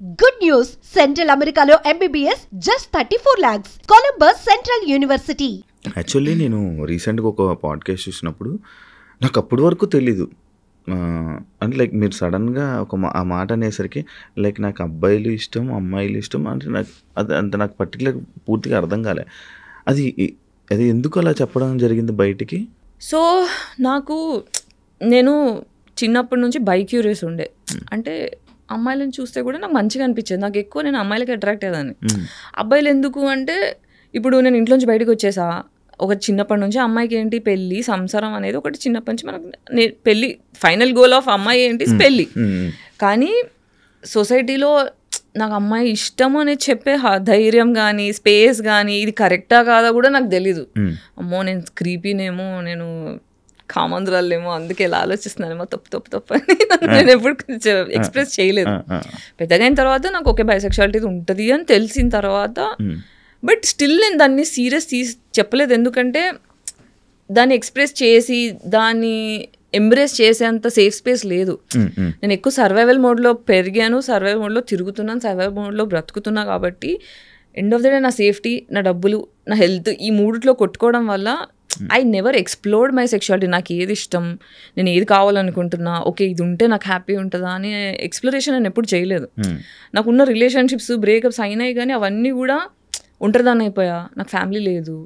Good news! Central Americano MBBS just 34 lakhs. Columbus Central University. Actually నేను రీసెంట్గా ఒక podcast చూసినప్పుడు నాకు అప్పటి వరకు తెలీదు. అంటే లైక్ మీరు సడన్గా ఆ మాట అనేసరికి లైక్ నాకు అబ్బాయిలు ఇష్టం, అమ్మాయిలు ఇష్టం అంటే నాకు నాకు పర్టికులర్ పూర్తిగా అర్థం కాలే. అది అది ఎందుకు అలా చెప్పడం జరిగింది బయటికి? సో నేను చిన్నప్పటి నుంచి బైక్యూరియస్ ఉండే. అంటే అమ్మాయిలను చూస్తే కూడా నాకు మంచిగా అనిపించేది. నాకు ఎక్కువ నేను అమ్మాయిలకి అట్రాక్ట్ అయ్యేదాన్ని. అబ్బాయిలు ఎందుకు అంటే ఇప్పుడు నేను ఇంట్లోంచి బయటకు వచ్చేసా, ఒక చిన్నప్పటి నుంచి అమ్మాయికి ఏంటి పెళ్ళి సంసారం అనేది ఒకటి చిన్నప్పటి నుంచి మనకు పెళ్ళి ఫైనల్ గోల్ ఆఫ్ అమ్మాయి ఏంటి పెళ్ళి. కానీ సొసైటీలో నాకు అమ్మాయి ఇష్టం అని చెప్పే ధైర్యం కానీ స్పేస్ కానీ ఇది కరెక్టా కాదా కూడా నాకు తెలీదు. అమ్మో నేను క్రీపీనేమో, నేను కామందురాలేమో, అందుకే ఇలా ఆలోచిస్తున్నానేమో, తప్పు అని నేను ఎప్పుడు ఎక్స్ప్రెస్ చేయలేదు. పెద్దగా అయిన తర్వాత నాకు ఓకే బైసెక్షువాలిటీ ఉంటుంది అని తెలిసిన తర్వాత బట్ స్టిల్ నేను దాన్ని సీరియస్ చెప్పలేదు. ఎందుకంటే దాన్ని ఎక్స్ప్రెస్ చేసి దాన్ని ఎంబ్రేస్ చేసేంత సేఫ్ స్పేస్ లేదు. నేను ఎక్కువ సర్వైవల్ మోడ్లో పెరిగాను, సర్వైవల్ మోడ్లో తిరుగుతున్నాను, సర్వైవల్ మోడ్లో బ్రతుకుతున్నా. కాబట్టి ఎండ్ ఆఫ్ ద డే నా సేఫ్టీ, నా డబ్బులు, నా హెల్త్ ఈ మూడిట్లో కొట్టుకోవడం వల్ల I never explored my sexuality. నాకు ఏది ఇష్టం, నేను ఏది కావాలనుకుంటున్నా, ఓకే ఇది ఉంటే నాకు హ్యాపీ ఉంటుందా అని ఎక్స్ప్లోరేషన్ నేను ఎప్పుడు చేయలేదు. నాకున్న రిలేషన్షిప్స్ బ్రేకప్స్ అయినాయి కానీ అవన్నీ కూడా ఒంటరిదాన్ని అయిపోయా. నాకు ఫ్యామిలీ లేదు,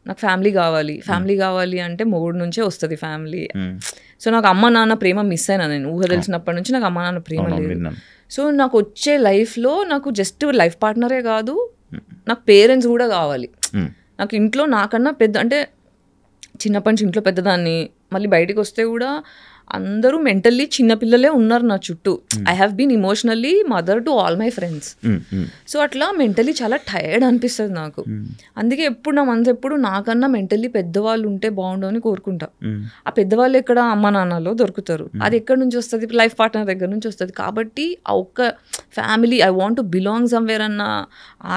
నాకు ఫ్యామిలీ కావాలి అంటే మొగుడు నుంచే వస్తుంది ఫ్యామిలీ. సో నాకు అమ్మ నాన్న ప్రేమ మిస్ అయినా. నేను ఊహ తెలిసినప్పటి నుంచి నాకు అమ్మ నాన్న ప్రేమ లేదు. సో నాకు వచ్చే లైఫ్లో నాకు జస్ట్ లైఫ్ పార్ట్నరే కాదు, నాకు పేరెంట్స్ కూడా కావాలి. నాకు ఇంట్లో నాకన్నా పెద్ద, అంటే చిన్నప్పటి నుంచి ఇంట్లో పెద్దదాన్ని, మళ్ళీ బయటకు వస్తే కూడా అందరూ మెంటల్లీ చిన్నపిల్లలే ఉన్నారు నా చుట్టూ. I have been emotionally mother to all my friends. So అట్లా మెంటల్లీ చాలా టైర్డ్ అనిపిస్తుంది నాకు. అందుకే ఎప్పుడు నా మనసు ఎప్పుడు నాకన్నా మెంటల్లీ పెద్దవాళ్ళు ఉంటే బాగుండు అని కోరుకుంటా. ఆ పెద్దవాళ్ళు ఎక్కడ అమ్మ నాన్నలో దొరుకుతారు, అది ఎక్కడి నుంచి వస్తుంది, లైఫ్ పార్ట్నర్ దగ్గర నుంచి వస్తుంది. కాబట్టి ఆ ఒక్క family I want to belong somewhere అన్న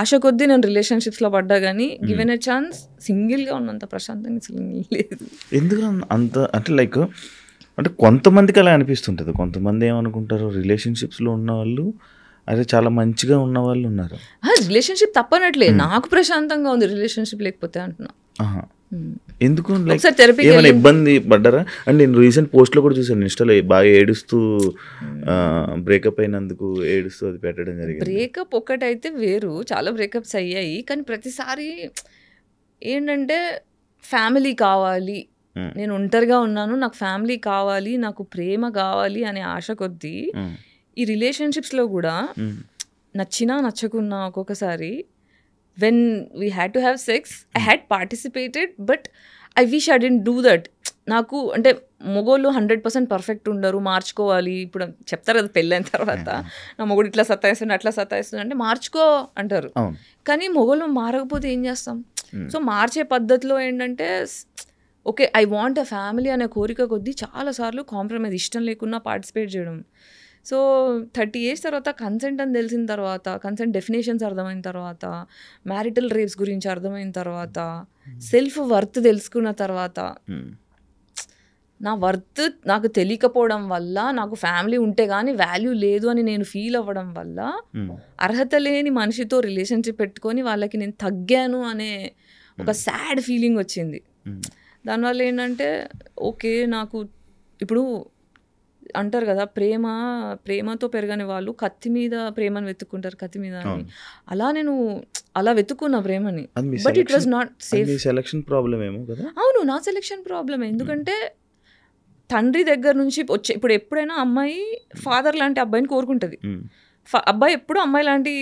ఆశ కొద్దీ నేను రిలేషన్షిప్స్లో పడ్డా. కానీ గివెన్ ఎ ఛాన్స్ సింగిల్గా ఉన్నంత ప్రశాంతంగా లేదు. ఎందుకు అంత అంటే లైక్ అంటే కొంతమందికి అలా అనిపిస్తుంటుంది. కొంతమంది ఏమనుకుంటారు, రిలేషన్షిప్స్లో ఉన్న వాళ్ళు అదే చాలా మంచిగా ఉన్న వాళ్ళు ఉన్నారు. రిలేషన్షిప్ తప్పనట్లే, నాకు ప్రశాంతంగా ఉంది రిలేషన్షిప్ లేకపోతే అంటున్నా. ఎందుకు ఏమైనా ఇబ్బంది పడ్డారా? అంటే నేను రీసెంట్ పోస్ట్లో కూడా చూసాను ఇన్స్టాలో, బాగా ఏడుస్తూ బ్రేకప్ అయినందుకు ఏడుస్తూ అది పెట్టడం జరిగింది. బ్రేకప్ ఒకటైతే వేరు, చాలా బ్రేకప్స్ అయ్యాయి. కానీ ప్రతిసారి ఏంటంటే ఫ్యామిలీ కావాలి, నేను ఒంటరిగా ఉన్నాను, నాకు ఫ్యామిలీ కావాలి, నాకు ప్రేమ కావాలి అనే ఆశ కొద్దీ ఈ రిలేషన్షిప్స్లో కూడా నచ్చినా నచ్చకున్నా ఒక్కొక్కసారి when we had to have sex I had participated but I wish I didn't do that. నాకు అంటే మొగోళ్ళు 100% పర్ఫెక్ట్ ఉండరు, మార్చుకోవాలి. ఇప్పుడు చెప్తారు కదా పెళ్ళైన తర్వాత, నా మొగుడు ఇట్లా సతాయిస్తుంది అట్లా సతాయిస్తుంది అంటే మార్చుకో అంటారు. కానీ మొగోళ్ళు మారకపోతే ఏం చేస్తాం? సో మార్చే పద్ధతిలో ఏంటంటే okay I want a family అనే కోరిక కొద్దీ చాలాసార్లు కాంప్రమైజ్, ఇష్టం లేకున్నా పార్టిసిపేట్ చేయడం. సో 30 years తర్వాత కన్సెంట్ అని తెలిసిన తర్వాత, కన్సెంట్ డెఫినేషన్స్ అర్థమైన తర్వాత, మ్యారిటల్ రేప్స్ గురించి అర్థమైన తర్వాత, సెల్ఫ్ వర్త్ తెలుసుకున్న తర్వాత, నా వర్త్ నాకు తెలియకపోవడం వల్ల, నాకు ఫ్యామిలీ ఉంటే కానీ వాల్యూ లేదు అని నేను ఫీల్ అవ్వడం వల్ల, అర్హత లేని మనిషితో రిలేషన్షిప్ పెట్టుకొని వాళ్ళకి నేను తగ్గాను అనే ఒక సాడ్ ఫీలింగ్ వచ్చింది. దానివల్ల ఏంటంటే ఓకే నాకు ఇప్పుడు అంటారు కదా ప్రేమతో పెరగని వాళ్ళు కత్తి మీద ప్రేమను వెతుక్కుంటారు, కత్తి మీద అని. అలా నేను అలా వెతుక్కున్నా ప్రేమని, but it was not safe. Selection problem ఏమో కదా? అవును, నా సెలక్షన్ ప్రాబ్లమ్. ఎందుకంటే తండ్రి దగ్గర నుంచి వచ్చే, ఇప్పుడు ఎప్పుడైనా అమ్మాయి ఫాదర్ లాంటి అబ్బాయిని కోరుకుంటుంది, అబ్బాయి ఎప్పుడు అమ్మ లాంటి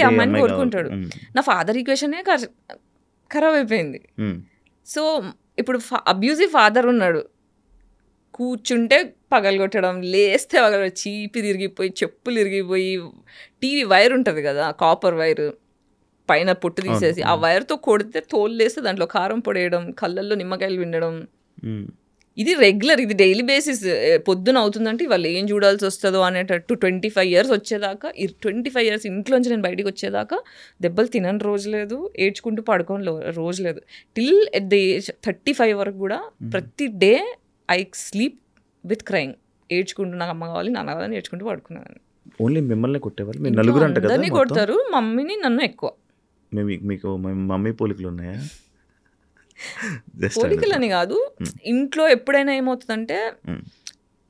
అమ్మాయిని కోరుకుంటాడు. నా ఫాదర్ ఈక్వేషనే ఖరాబ్ అయిపోయింది. సో ఇప్పుడు అబ్యూజివ్ ఫాదర్ ఉన్నాడు, కూర్చుంటే పగలగొట్టడం, లేస్తే పగలగొట్టడం, చీపి తిరిగిపోయి, చెప్పులు ఇరిగిపోయి, టీవీ వైర్ ఉంటుంది కదా కాపర్ వైర్, పైన పొట్టు తీసేసి ఆ వైర్తో కొడితే తోలు లేస్తే దాంట్లో కారం పొడేయడం, కళ్ళల్లో నిమ్మకాయలు వినడం, ఇది రెగ్యులర్, ఇది డైలీ బేసిస్. పొద్దున అవుతుందంటే ఇవాళ ఏం చూడాల్సి వస్తుందో అనేటట్టు 25 years వచ్చేదాకా, 25 years ఇంట్లోంచి నేను బయటికి వచ్చేదాకా దెబ్బలు తినని రోజు లేదు, ఏడ్చుకుంటూ పడుకోని రోజు లేదు. టిల్ ఎట్ ది ఏజ్ 35 వరకు కూడా ప్రతి day I sleep with crying. ఏడ్చుకుంటూ నాకు అమ్మ కావాలి నాన్న కావాలని ఏడ్చుకుంటూ పడుకున్నాను. ఓన్లీ మిమ్మల్ని కొట్టేవాళ్ళు? మీరు నలుగురు అంట కదా అందరినీ కొడతారు, మమ్మీని నన్ను ఎక్కువ. మీకు మమ్మీ పోలికలు ఉన్నాయా? పోలికలని కాదు, ఇంట్లో ఎప్పుడైనా ఏమవుతుందంటే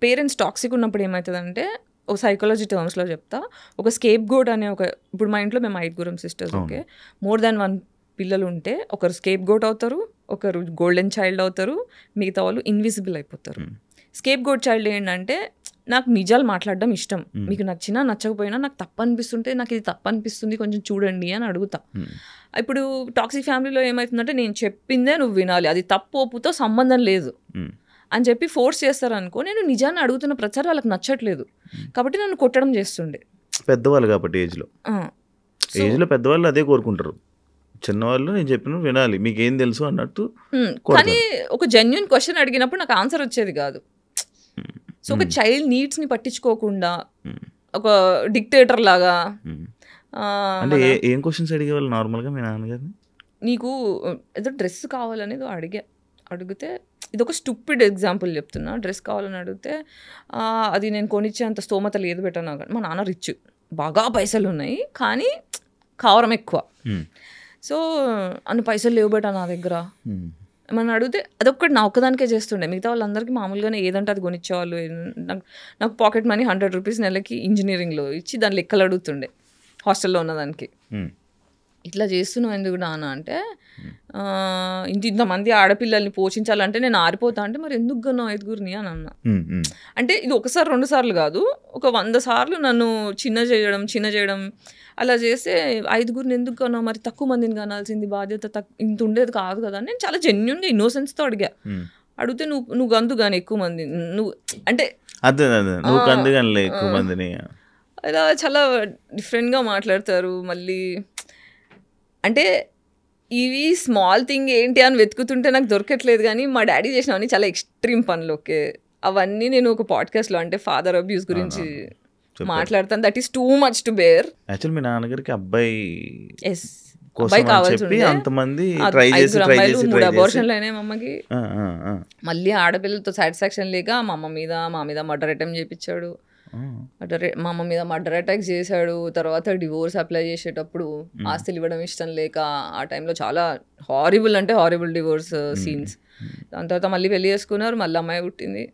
పేరెంట్స్ టాక్సిక్ ఉన్నప్పుడు ఏమవుతుందంటే, ఒక సైకాలజీ టర్మ్స్లో చెప్తా, ఒక స్కేప్ గోట్ అనే ఇప్పుడు మా ఇంట్లో మేము 5 సిస్టర్స్, ఓకే, మోర్ దాన్ 1 పిల్లలు ఉంటే ఒకరు స్కేప్ గోట్ అవుతారు, ఒకరు గోల్డెన్ చైల్డ్ అవుతారు, మిగతా వాళ్ళు ఇన్విజిబుల్ అయిపోతారు. స్కేప్ గోట్ చైల్డ్ ఏంటంటే, నాకు నిజాలు మాట్లాడడం ఇష్టం, మీకు నచ్చినా నచ్చకపోయినా నాకు తప్పు అనిపిస్తుంటే నాకు ఇది తప్పు అనిపిస్తుంది కొంచెం చూడండి అని అడుగుతా. ఇప్పుడు టాక్సిక్ ఫ్యామిలీలో ఏమవుతుందంటే, నేను చెప్పిందే నువ్వు వినాలి, అది తప్పు ఒప్పుతో సంబంధం లేదు అని చెప్పి ఫోర్స్ చేస్తారనుకో, నేను నిజాన్ని అడుగుతున్న ప్రచారం వాళ్ళకి నచ్చట్లేదు కాబట్టి నన్ను కొట్టడం చేస్తుండే. పెద్దవాళ్ళు కాబట్టి ఏజ్లో పెద్దవాళ్ళు అదే కోరుకుంటారు, చిన్నవాళ్ళు నేను చెప్పిన వినాలి, మీకేం తెలుసు అన్నట్టు. కానీ ఒక జెన్యున్ క్వశ్చన్ అడిగినప్పుడు నాకు ఆన్సర్ వచ్చేది కాదు. సో ఒక చైల్డ్ నీడ్స్ని పట్టించుకోకుండా ఒక డిక్టేటర్ లాగా. అంటే ఏం క్వశ్చన్స్ అడిగేవాళ్ళు నార్మల్గా మీ నాన్నగారిని? నీకు ఏదో డ్రెస్ కావాలనేది అడిగితే, ఇది ఒక స్టూపిడ్ ఎగ్జాంపుల్ చెప్తున్నా, డ్రెస్ కావాలని అడిగితే అది నేను కొనిచ్చే అంత స్తోమత లేదు బెటర్ నాకు. మా నాన్న రిచ్, బాగా పైసలు ఉన్నాయి కానీ కావరం ఎక్కువ. సో అన్ని పైసలు లేవు బెట నా దగ్గర ఏమన్నా అడిగితే అదొక్కటి నా ఒక్కదానికే చేస్తుండే, మిగతా వాళ్ళందరికీ మామూలుగానే ఏదంటే అది కొనిచ్చేవాళ్ళు. నాకు పాకెట్ మనీ 100 రూపీస్ నెలకి ఇంజనీరింగ్లో ఇచ్చి దాని లెక్కలు అడుగుతుండే హాస్టల్లో ఉన్నదానికి. ఇట్లా చేస్తున్నావు ఎందుకు నాన్న అంటే, ఇంతమంది ఆడపిల్లల్ని పోషించాలంటే నేను ఆరిపోతా అంటే, మరి ఎందుకు గన్నావు 5గురిని అని అన్నా. అంటే ఇది 1 సారి 2 సార్లు కాదు, ఒక 100 సార్లు నన్ను చిన్న చేయడం అలా చేస్తే, 5గురిని ఎందుకు కన్నావు, మరి తక్కువ మందిని కనాల్సింది, బాధ్యత ఇంత ఉండేది కాదు కదా. నేను చాలా జెన్యున్గా ఇన్నోసెన్స్తో అడిగా. అడిగితే నువ్వు గంతు కానీ ఎక్కువ మంది నువ్వు అంటే ఎక్కువ మందిని అలా చాలా డిఫరెంట్గా మాట్లాడతారు. మళ్ళీ అంటే ఇవి స్మాల్ థింగ్ ఏంటి అని వెతుకుతుంటే నాకు దొరకట్లేదు, కానీ మా డాడీ చేసినవన్నీ చాలా ఎక్స్ట్రీమ్ పనులు. ఓకే, అవన్నీ నేను ఒక పాడ్కాస్ట్లో అంటే ఫాదర్ అబ్యూస్ గురించి మాట్లాడతాను. That is too much to bear. Actual మీ నాన్నగారికి అబ్బాయి కావాల్సి అంతమంది అబార్షన్లు అయినాయి మా అమ్మకి. మళ్ళీ ఆడపిల్లలతో సాటిస్ఫాక్షన్ లేక మా మీద మర్డర్ అటెంప్ట్ చేయించాడు. మా అమ్మ మీద మర్డర్ అటాక్ చేశాడు. తర్వాత డివోర్స్ అప్లై చేసేటప్పుడు ఆస్తులు ఇవ్వడం ఇష్టం లేక ఆ టైంలో చాలా హారిబుల్ డివోర్స్ సీన్స్. దాని తర్వాత మళ్ళీ పెళ్లి చేసుకున్నారు, మళ్ళీ అమ్మాయి పుట్టింది.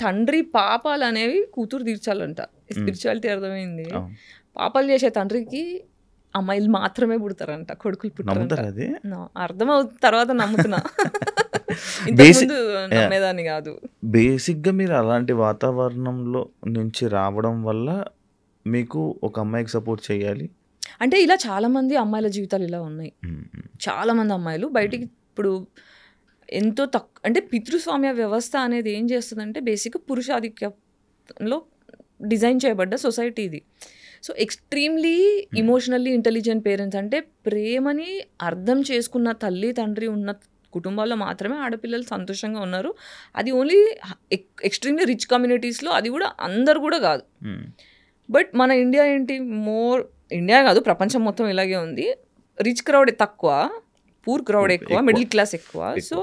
తండ్రి పాపాలు అనేవి కూతురు తీర్చాలంట, స్పిరిచువాలిటీ అర్థమైంది. పాపాలు చేసే తండ్రికి అమ్మాయిలు మాత్రమే పుడతారంట, కొడుకులు పుట్టారంట. అర్థమవుతుంది తర్వాత నమ్ముతున్నా, ఇంతకుముందు నమ్మేదాన్ని కాదు. బేసిక్గా మీరు అలాంటి వాతావరణంలో నుంచి రావడం వల్ల మీకు ఒక అమ్మాయికి సపోర్ట్ చేయాలి అంటే, ఇలా చాలా మంది అమ్మాయిల జీవితాలు ఇలా ఉన్నాయి. చాలా మంది అమ్మాయిలు బయటికి ఇప్పుడు ఎంతో తక్కువ అంటే పితృస్వామ్య వ్యవస్థ అనేది ఏం చేస్తుందంటే, బేసిక్గా పురుషాధిక్యంలో డిజైన్ చేయబడ్డ సొసైటీ ఇది. So extremely emotionally intelligent parents అంటే ప్రేమని అర్థం చేసుకున్న తల్లి తండ్రి ఉన్న కుటుంబాల్లో మాత్రమే ఆడపిల్లలు సంతోషంగా ఉన్నారు. అది ఓన్లీ ఎక్స్ట్రీమ్లీ రిచ్ కమ్యూనిటీస్లో, అది కూడా అందరు కూడా కాదు. బట్ మన ఇండియా ఏంటి, ఇండియా కాదు ప్రపంచం మొత్తం ఇలాగే ఉంది. రిచ్ క్రౌడ్ తక్కువ, పూర్ క్రౌడ్ ఎక్కువ, మిడిల్ క్లాస్ ఎక్కువ. సో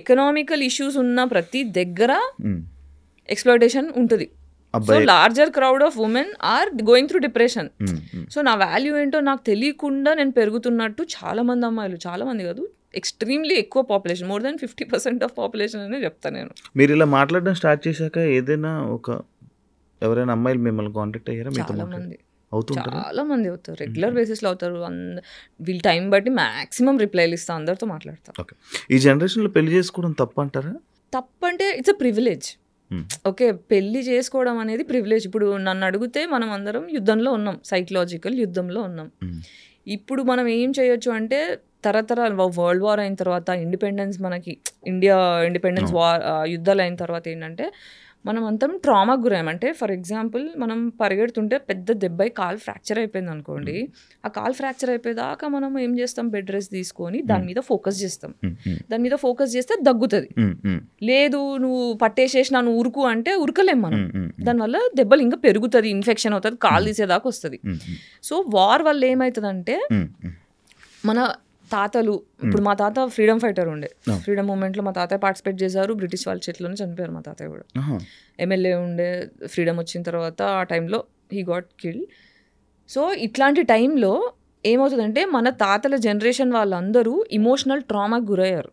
ఎకనామికల్ ఇష్యూస్ ఉన్న ప్రతి దగ్గర ఎక్స్‌ప్లాయిటేషన్ ఉంటుంది. So larger crowd of women are going through depression. So నా వాల్యూ ఏంటో నాకు తెలియకుండా నేను పెరుగుతున్నట్టు చాలా మంది అమ్మాయిలు, చాలా మంది కాదు, ఎక్స్ట్రీమ్లీ ఎక్కువ population, more than 50% of population అనే చెప్తాను నేను. మీరు ఇలా మాట్లాడడం స్టార్ట్ చేశాక ఏదైనా ఎవరైనా అమ్మాయిలు మిమ్మల్ని కాంటాక్ట్ అయ్యారా? చాలా మంది అవుతారు, రెగ్యులర్ బేసిస్లో అవుతారు. వీళ్ళ టైం బట్టి మ్యాక్సిమం రిప్లైలు ఇస్తా, అందరితో మాట్లాడతారు. ఓకే, ఈ జనరేషన్లో పెళ్లి చేసుకోవడం తప్పు అంటారా? తప్పు అంటే ఇట్స్ అ ప్రివిలేజ్. ఓకే, పెళ్లి చేసుకోవడం అనేది ప్రివిలేజ్. ఇప్పుడు నన్ను అడిగితే మనం అందరం యుద్ధంలో ఉన్నాం, సైకలాజికల్ యుద్ధంలో ఉన్నాం. ఇప్పుడు మనం ఏం చేయొచ్చు అంటే, తరతరాలు వరల్డ్ వార్ అయిన తర్వాత మనకి ఇండియా ఇండిపెండెన్స్ వార్ యుద్ధాలు అయిన తర్వాత ఏంటంటే, మనం అంతా ట్రామాకు గురామంటే, ఫర్ ఎగ్జాంపుల్ మనం పరిగెడుతుంటే పెద్ద దెబ్బై కాలు ఫ్రాక్చర్ అయిపోయింది అనుకోండి, ఆ కాలు ఫ్రాక్చర్ అయిపోయేదాకా మనం ఏం చేస్తాం, బెడ్ రెస్ట్ తీసుకొని దాని మీద ఫోకస్ చేస్తాం. దాని మీద ఫోకస్ చేస్తే దగ్గుతుంది. లేదు నువ్వు పట్టేసేసి నన్ను ఉరుకు అంటే ఉరకలేం మనం, దానివల్ల దెబ్బలు ఇంకా పెరుగుతుంది, ఇన్ఫెక్షన్ అవుతుంది, కాలు తీసేదాకా వస్తుంది. సో వార్ వల్ల ఏమవుతుందంటే, మన తాతలు ఇప్పుడు మా తాత ఫ్రీడమ్ ఫైటర్ ఉండే, ఫ్రీడమ్ మూమెంట్లో మా తాతయ్య పార్టిసిపేట్ చేశారు, బ్రిటిష్ వాళ్ళ చేతిలోనే చనిపోయారు మా తాతయ్య కూడా. ఎమ్మెల్యే ఉండే, ఫ్రీడమ్ వచ్చిన తర్వాత ఆ టైంలో హీ గాట్ కిల్డ్. సో ఇట్లాంటి టైంలో ఏమవుతుందంటే మన తాతల జనరేషన్ వాళ్ళందరూ ఇమోషనల్ ట్రామాకి గురయ్యారు.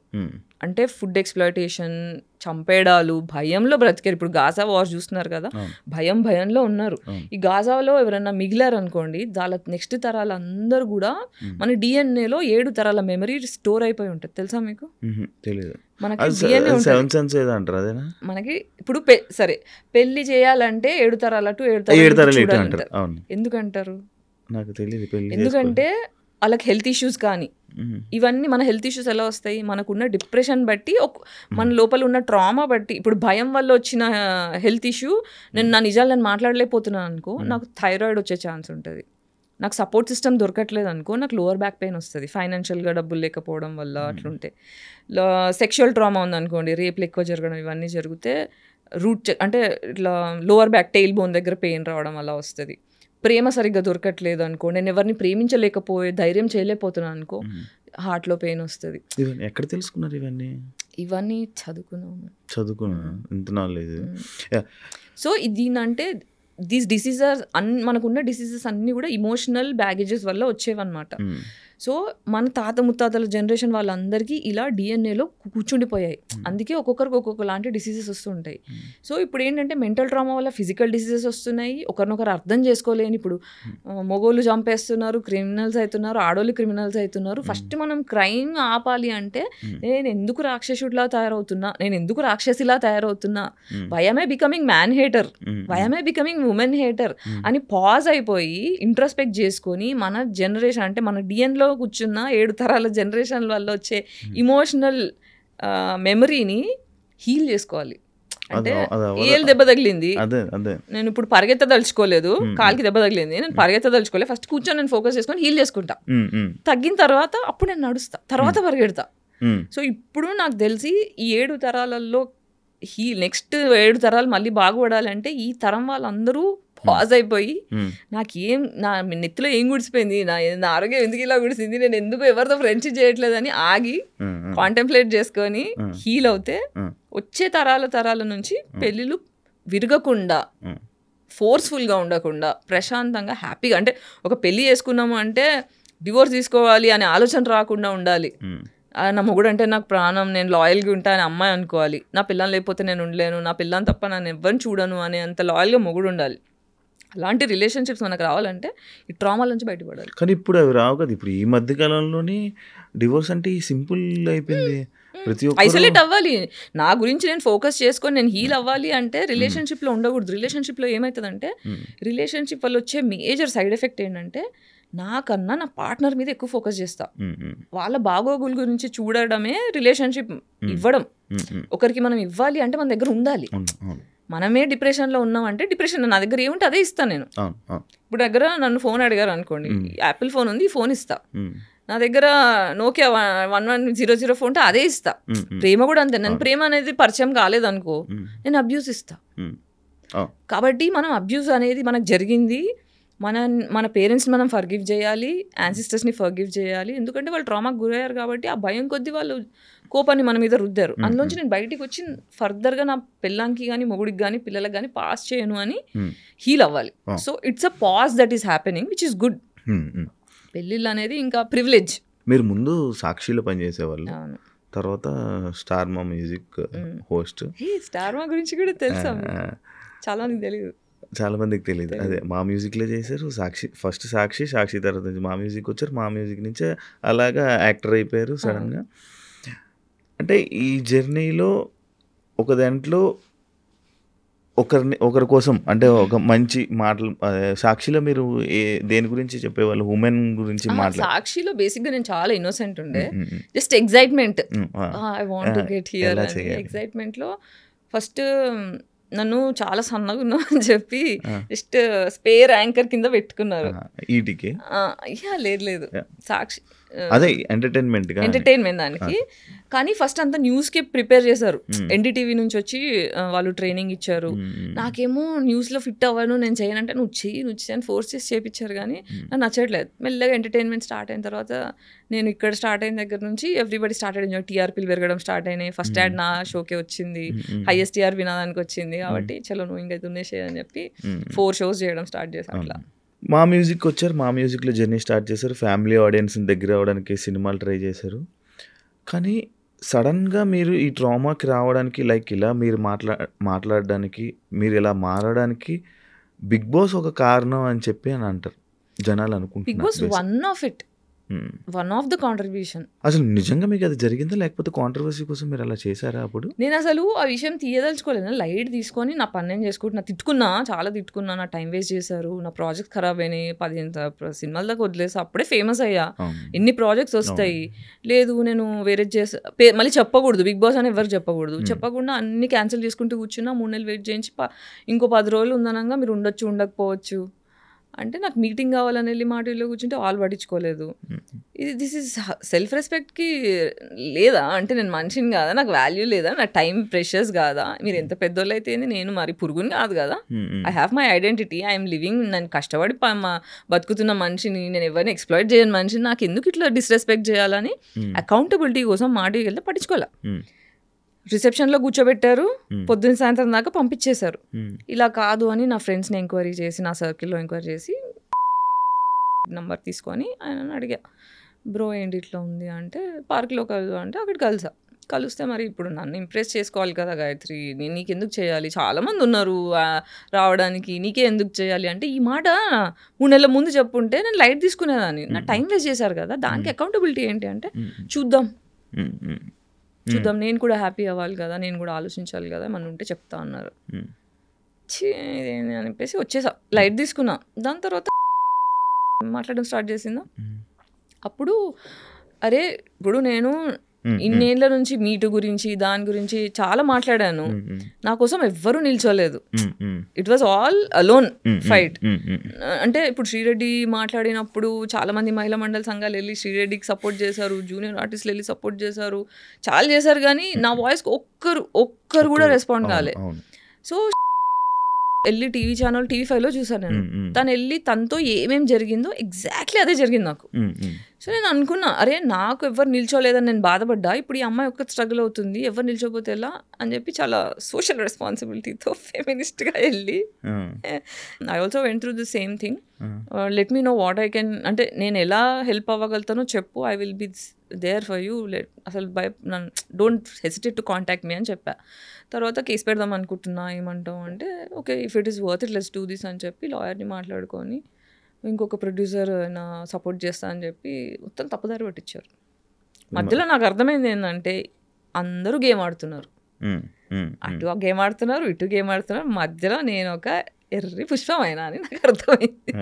అంటే ఫుడ్ ఎక్స్‌ప్లాయిటేషన్, చంపేయడాలు, భయంలో బ్రతికారు. ఇప్పుడు గాజా వార్ చూస్తున్నారు కదా, భయంలో ఉన్నారు. ఈ గాజాలో ఎవరైనా మిగిలారు అనుకోండి, వాళ్ళ నెక్స్ట్ తరాలందరూ కూడా మన డిఎన్ఏలో 7 తరాల మెమరీ స్టోర్ అయిపోయి ఉంటుంది. తెలుసా మీకు? తెలియదు. మనకి డిఎన్ఏ మనకి ఇప్పుడు సరే పెళ్లి చేయాలంటే 7 తరాల టు 7 తరాలు ఎందుకంటారు నాకు తెలియదు. ఎందుకంటే వాళ్ళకి హెల్త్ ఇష్యూస్ కానీ ఇవన్నీ, మన హెల్త్ ఇష్యూస్ ఎలా వస్తాయి, మనకున్న డిప్రెషన్ బట్టి, మన లోపల ఉన్న ట్రామా బట్టి. ఇప్పుడు భయం వల్ల వచ్చిన హెల్త్ ఇష్యూ, నా నిజాలు నేను మాట్లాడలేకపోతున్నాను అనుకో, నాకు థైరాయిడ్ వచ్చే ఛాన్స్ ఉంటుంది. నాకు సపోర్ట్ సిస్టమ్ దొరకట్లేదు అనుకో, నాకు లోవర్ బ్యాక్ పెయిన్ వస్తుంది ఫైనాన్షియల్గా డబ్బులు లేకపోవడం వల్ల. అట్లుంటే సెక్షువల్ ట్రామా ఉందనుకోండి, రేపులు ఎక్కువ జరగడం, ఇవన్నీ జరిగితే అంటే ఇట్లా లోవర్ బ్యాక్ టెయిల్ బోన్ దగ్గర పెయిన్ రావడం అలా వస్తుంది. ప్రేమ సరిగ్గా దొరకట్లేదు అనుకో, నేను ఎవరిని ప్రేమించలేకపోయే ధైర్యం చేయలేకపోతున్నాను అనుకో, హార్ట్లో పెయిన్ వస్తుంది. ఎక్కడ తెలుసుకున్నారు ఇవన్నీ? చదువుకున్నాను. ఇంత నాలెడ్జ్. సో దీనంటే దీస్ డిసీజెస్ మనకున్న డిసీజెస్ అన్నీ కూడా ఇమోషనల్ బ్యాగేజెస్ వల్ల వచ్చేవన్నమాట. సో మన తాత ముత్తాతల జనరేషన్ వాళ్ళందరికీ ఇలా డిఎన్ఏలో కూర్చుండిపోయాయి. అందుకే ఒక్కొక్కరికి ఒక్కొక్క లాంటి డిసీజెస్ వస్తుంటాయి. సో ఇప్పుడు ఏంటంటే మెంటల్ ట్రామా వల్ల ఫిజికల్ డిసీజెస్ వస్తున్నాయి. ఒకరినొకరు అర్థం చేసుకోలేని, ఇప్పుడు మగోళ్ళు చంపేస్తున్నారు, క్రిమినల్స్ అవుతున్నారు, ఆడోళ్ళు క్రిమినల్స్ అవుతున్నారు. ఫస్ట్ మనం క్రైమ్ ఆపాలి అంటే నేను ఎందుకు రాక్షసుడిలా తయారవుతున్నా, నేను ఎందుకు రాక్షసిలా తయారవుతున్నా, why am I becoming man hater, why am I becoming women hater అని పాజ్ అయిపోయి ఇంట్రోస్పెక్ట్ చేసుకొని మన జనరేషన్ అంటే మన డిఎన్లో కూర్చున్న 7 తరాల జనరేషన్ వల్ల వచ్చే ఇమోషనల్ మెమరీని హీల్ చేసుకోవాలి. అంటే ఏళ్ళు దెబ్బ తగిలింది, నేను ఇప్పుడు పరిగెత్తదలుచుకోలేదు, కాలికి దెబ్బ తగిలింది, నేను పరిగెత్తదలుచుకోలేదు, ఫస్ట్ కూర్చొని నేను ఫోకస్ చేసుకొని హీల్ చేసుకుంటా. తగ్గిన తర్వాత అప్పుడు నేను నడుస్తా, తర్వాత పరిగెడతా. సో ఇప్పుడు నాకు తెలిసి ఈ 7 తరాలలో నెక్స్ట్ 7 తరాలు మళ్ళీ బాగుపడాలంటే ఈ తరం వాళ్ళందరూ పాజ్ అయిపోయి, నాకేం, నా నెత్తిలో ఏం గుడిసిపోయింది, నా ఆరోగ్యం ఎందుకు ఇలా గుడిసింది, నేను ఎందుకు ఎవరితో ఫ్రెండ్షిప్ చేయట్లేదని ఆగి కాంటెంప్లేట్ చేసుకొని హీల్ అవుతే వచ్చే తరాల నుంచి పెళ్ళిళ్ళు విరగకుండా, ఫోర్స్ఫుల్గా ఉండకుండా, ప్రశాంతంగా హ్యాపీగా, అంటే ఒక పెళ్ళి చేసుకున్నాము అంటే డివోర్స్ తీసుకోవాలి అనే ఆలోచన రాకుండా ఉండాలి. నా మొగుడు అంటే నాకు ప్రాణం, నేను లాయల్గా ఉంటా అని అమ్మాయి అనుకోవాలి. నా పిల్లని లేకపోతే నేను ఉండలేను, నా పిల్లని తప్ప నన్ను ఎవరిని చూడను అనే అంత లాయల్గా మొగుడు ఉండాలి. అలాంటి రిలేషన్షిప్స్ మనకు రావాలంటే ఈ ట్రామాల నుంచి బయటపడాలి. కానీ ఇప్పుడు అవి రావు కదా. ఇప్పుడు ఈ మధ్య కాలంలోనే డివోర్స్ అంటే సింపుల్ అయిపోయింది. ప్రతి ఒక్కరు ఐసోలేట్ అవ్వాలి. నా గురించి నేను ఫోకస్ చేసుకొని నేను హీల్ అవ్వాలి అంటే రిలేషన్షిప్లో ఉండకూడదు. రిలేషన్షిప్లో ఏమవుతుందంటే, రిలేషన్షిప్ వల్ల వచ్చే మేజర్ సైడ్ ఎఫెక్ట్ ఏంటంటే, నాకన్నా నా పార్ట్నర్ మీద ఎక్కువ ఫోకస్ చేస్తా. వాళ్ళ బాగోగుల గురించి చూడడమే రిలేషన్షిప్ ఇవ్వడం. ఒకరికి మనం ఇవ్వాలి అంటే మన దగ్గర ఉండాలి. మనమే డిప్రెషన్లో ఉన్నామంటే డిప్రెషన్ నా దగ్గర ఏముంటే అదే ఇస్తాను నేను. ఇప్పుడు దగ్గర నన్ను ఫోన్ అడిగారు అనుకోండి, యాపిల్ ఫోన్ ఉంది, ఈ ఫోన్ ఇస్తా. నా దగ్గర నోకియా 1100 ఫోన్ ఉంటే అదే ఇస్తా. ప్రేమ కూడా అంతే. నేను ప్రేమ అనేది పరిచయం కాలేదనుకో, నేను అబ్యూస్ ఇస్తా. కాబట్టి మనం అబ్యూస్ అనేది మనకు జరిగింది, మన పేరెంట్స్ని మనం ఫర్గివ్ చేయాలి, యాన్సిస్టర్స్ని ఫర్గివ్ చేయాలి. ఎందుకంటే వాళ్ళు ట్రామాకి గురయ్యారు కాబట్టి ఆ భయం కొద్దీ వాళ్ళు కోపాన్ని మన మీద రుద్దారు. అందులోంచి నేను బయటికి వచ్చి ఫర్దర్గా నా పిల్లానికి కానీ మొగుడికి కానీ పిల్లలకు కానీ పాస్ చేయను అని హీల్ అవ్వాలి. So it's a pause that is happening which is good. పెళ్ళిళ్ళు అనేది ఇంకా ప్రివిలేజ్. మీరు ముందు సాక్షిలో పనిచేసేవాళ్ళు, తర్వాత స్టార్ మా మ్యూజిక్ హోస్ట్. స్టార్ మా గురించి కూడా తెలుసా? చాలా మందికి తెలియదు. చాలా మందికి తెలియదు. అదే మా మ్యూజిక్లో చేశారు. ఫస్ట్ సాక్షి తర్వాత నుంచి మా మ్యూజిక్ వచ్చారు. మా మ్యూజిక్ నుంచే అలాగా యాక్టర్ అయిపోయారు సడన్గా. అంటే ఈ జర్నీలో ఒక దాంట్లో ఒకరి కోసం అంటే ఒక మంచి మాటలు. సాక్షిలో మీరు దేని గురించి చెప్పేవాళ్ళు? ఉమెన్ గురించి మాట్లాడు. సాక్షిలో బేసిక్గా నేను చాలా ఇన్నోసెంట్ ఉండే, just excitement, I want to get here. ఎగ్జైట్మెంట్లో ఫస్ట్ నన్ను చాలా సన్నగా ఉన్నావు అని చెప్పి జస్ట్ స్పేర్ యాంకర్ కింద పెట్టుకున్నారు. ఈటీకి లేదు సాక్షి అదే ఎంటర్టైన్మెంట్ దానికి. కానీ ఫస్ట్ అంతా న్యూస్కి ప్రిపేర్ చేశారు, ఎన్డీటీవీ నుంచి వచ్చి వాళ్ళు ట్రైనింగ్ ఇచ్చారు. నాకేమో న్యూస్లో ఫిట్ అవ్వను, నేను చేయనంటే నువ్వు చేయని ఫోర్స్ చేసి చేయించారు, కానీ నాకు నచ్చట్లేదు. మెల్లగా ఎంటర్టైన్మెంట్ స్టార్ట్ అయిన తర్వాత నేను ఇక్కడ స్టార్ట్ అయిన దగ్గర నుంచి ఎవ్రీబడి స్టార్ట్ అయ్యి టీఆర్పీలు పెరగడం స్టార్ట్ అయినాయి. ఫస్ట్ యాడ్ నా షోకే వచ్చింది, హైయెస్ట్ టీఆర్పీ నాదానికి వచ్చింది. కాబట్టి చలో నువ్వు ఇంకా దున్నేసే అని చెప్పి 4 shows చేయడం స్టార్ట్ చేశాను. అట్లా మా మ్యూజిక్ వచ్చారు, మా మ్యూజిక్లో జర్నీ స్టార్ట్ చేశారు, ఫ్యామిలీ ఆడియన్స్ని దగ్గర అవ్వడానికి సినిమాలు ట్రై చేశారు. కానీ సడన్గా మీరు ఈ ట్రామాకి రావడానికి, లైక్ ఇలా మీరు మాట్లాడడానికి, మీరు ఇలా మారడానికి బిగ్ బాస్ ఒక కారణం అని చెప్పి అని అంటారు జనాలు అనుకుంటున్నారు. Bigg Boss one of the contribution. అసలు నిజంగా మీకు అది జరిగిందా, లేకపోతే కాంట్రవర్సీ కోసం మీరు అలా చేశారా అప్పుడు? నేను అసలు ఆ విషయం తీయదలుచుకోలేదు, లైట్ తీసుకొని నా పని నేను చేసుకుంటున్నా. చాలా తిట్టుకున్నా, నా టైం వేస్ట్ చేశారు, నా ప్రాజెక్ట్ ఖరాబ్ అయినాయి, 15 సినిమాల దాకా వదిలేసి అప్పుడే ఫేమస్ అయ్యా. ఎన్ని ప్రాజెక్ట్స్ వస్తాయి, లేదు నేను వేరే మళ్ళీ చెప్పకూడదు, బిగ్ బాస్ అని ఎవరు చెప్పకూడదు, అన్ని క్యాన్సిల్ చేసుకుంటూ కూర్చున్నా. 3 నెలలు వెయిట్ చేయించి ఇంకో 10 రోజులు ఉందనగా మీరు ఉండొచ్చు ఉండకపోవచ్చు అంటే, నాకు మీటింగ్ కావాలని వెళ్ళి మాటల్లో కూర్చుంటే వాళ్ళు పట్టించుకోలేదు. దిస్ ఈజ్ సెల్ఫ్ రెస్పెక్ట్కి లేదా అంటే, నేను మనిషిని కాదా, నాకు వాల్యూ లేదా, నా టైం ప్రెషర్స్ కాదా, మీరు ఎంత పెద్దోళ్ళు అయితే నేను మరి పురుగుని కాదు కదా. I have my identity, I'm living, నేను కష్టపడి బతుకుతున్న మనిషిని, నేను ఎవరిని ఎక్స్ప్లాయిట్ చేయని మనిషిని, నాకు ఎందుకు ఇట్లా డిస్రెస్పెక్ట్ చేయాలని అకౌంటబిలిటీ కోసం మాటకి వెళ్తే పట్టించుకోలే. రిసెప్షన్లో కూర్చోబెట్టారు, పొద్దున్న సాయంత్రం దాకా పంపించేశారు. ఇలా కాదు అని నా ఫ్రెండ్స్ని ఎంక్వైరీ చేసి, నా సర్కిల్లో ఎంక్వైరీ చేసి నంబర్ తీసుకొని ఆయన అడిగా, బ్రో ఏంటి ఇట్లా ఉంది అంటే, పార్క్లో కలుసు అంటే అక్కడ కలిస్తే మరి ఇప్పుడు నన్ను ఇంప్రెస్ చేసుకోవాలి కదా గాయత్రి, నేను నీకెందుకు చేయాలి, చాలామంది ఉన్నారు రావడానికి, నీకే ఎందుకు చేయాలి అంటే, ఈ మాట 3 నెలల ముందు చెప్పుంటే నేను లైట్ తీసుకునేదాన్ని. నా టైం వేస్ట్ చేశారు కదా, దానికి అకౌంటబిలిటీ ఏంటి అంటే, చూద్దాం నేను కూడా హ్యాపీ అవ్వాలి కదా, నేను కూడా ఆలోచించాలి కదా, మన ఉంటే చెప్తా అన్నారు. అని చెప్పేసి వచ్చేసా, లైట్ తీసుకున్నా. దాని తర్వాత మాట్లాడడం స్టార్ట్ చేసిందా, అప్పుడు అరే ఇప్పుడు నేను ఇన్నేళ్ల నుంచి మీటు గురించి దాని గురించి చాలా మాట్లాడాను, నా కోసం ఎవ్వరూ నిల్చోలేదు. It was all alone fight. అంటే ఇప్పుడు శ్రీరెడ్డి మాట్లాడినప్పుడు చాలా మంది మహిళా మండల సంఘాలు వెళ్ళి శ్రీరెడ్డికి సపోర్ట్ చేశారు, జూనియర్ ఆర్టిస్టులు వెళ్ళి సపోర్ట్ చేశారు, చాలా చేశారు, కానీ నా వాయిస్కి ఒక్కరు కూడా రెస్పాండ్ కాలే. సో వెళ్ళి టీవీ ఛానల్ TV5లో చూసాను నేను, తను వెళ్ళి తనతో ఏమేం జరిగిందో ఎగ్జాక్ట్లీ అదే జరిగింది నాకు. సో నేను అనుకున్నా, అరే నాకు ఎవరు నిల్చోలేదని నేను బాధపడ్డా, ఇప్పుడు ఈ అమ్మాయి ఒక్క స్ట్రగుల్ అవుతుంది, ఎవరు నిల్చోపోతే ఎలా అని చెప్పి చాలా సోషల్ రెస్పాన్సిబిలిటీతో ఫెమినిస్ట్గా వెళ్ళి I also went through the same thing, let me know what I can, అంటే నేను ఎలా హెల్ప్ అవ్వగలుగుతానో చెప్పు, I will be there for you, అసలు don't hesitate to contact me అని చెప్పా. తర్వాత కేసు పెడదాం అనుకుంటున్నా, ఏమంటావు అంటే, okay if it is worth it let's do this అని చెప్పి లాయర్ని మాట్లాడుకొని ఇంకొక ప్రొడ్యూసర్ నా సపోర్ట్ చేస్తా అని చెప్పి మొత్తం తప్పుదారి పట్టించారు. మధ్యలో నాకు అర్థమైంది ఏంటంటే, అందరూ గేమ్ ఆడుతున్నారు, అటు గేమ్ ఆడుతున్నారు, ఇటు గేమ్ ఆడుతున్నారు, మధ్యలో నేను ఒక ఎర్రి పుష్పం అయినా అని నాకు అర్థమైంది.